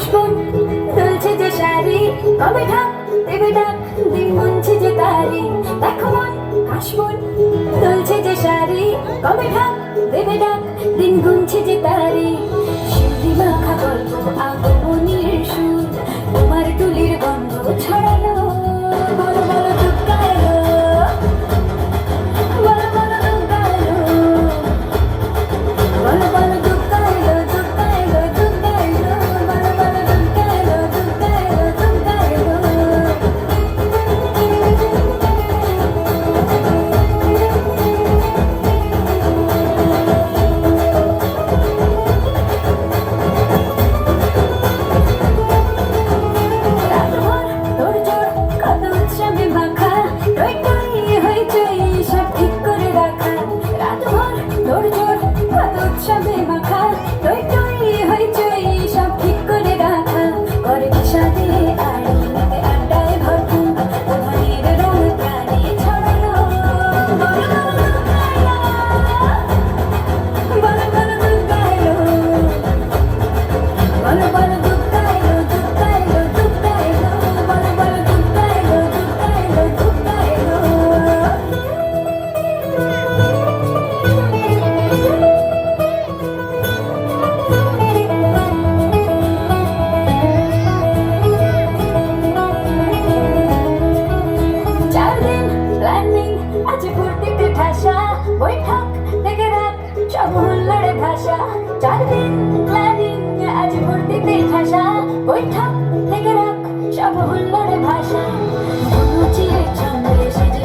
কাশবন দুলছে যে শাড়ি, কবে ঢাক দেবে ডাক, দিন গুনছে যে তারি। দেখো মন কাশবন দুলছে যে শাড়ি, কবে ঢাক দেবে ডাক, দিন গুনছে যে তারি। শিউলি মাখা গল্প আগমনীর সুর, তোমার তুলির গন্ধ ছড়ালো। বলো বলো দুগ্গা এলো, বলো বলো দুগ্গা এলো, বলো বলো দুগ্গা এলো, দুগ্গা এলো, দুগ্গা এলো, বলো বলো দুগ্গা এলো, দুগ্গা এলো, দুগ্গা এলো। রাতভর তোড়জোড় কত উৎসবে মাখা, টই টই হইচই সব ঠিক করে রাখা। রাতভর তোড়জোড় কত উৎসবে মাখা, টই টই হইচই সব ঠিক করে রাখা। করে বিষাদে আড়িতে আড্ডায় ভরপুর, প্রধানের রং প্রাণে ছড়ালো। বলো বলো দুগ্গা এলো, বলো বলো দুগ্গা এলো, বলো বলো দুগ্গা এলো, দুগ্গা এলো, দুগ্গা এলো, বলো বলো দুগ্গা এলো, দুগ্গা এলো, দুগ্গা এলো। চারদিন প্ল্যানিং আজ ফুর্তিতে ঠাসা, বৈঠক থেকে রাত সব হুল্লোড়ে ভাষা। চারদিন প্ল্যানিং আজ ফুর্তিতে ঠাসা, বৈঠক থেকে রাত সব হুল্লোড়ে ভাষা। অনুচির ছন্দে সেজে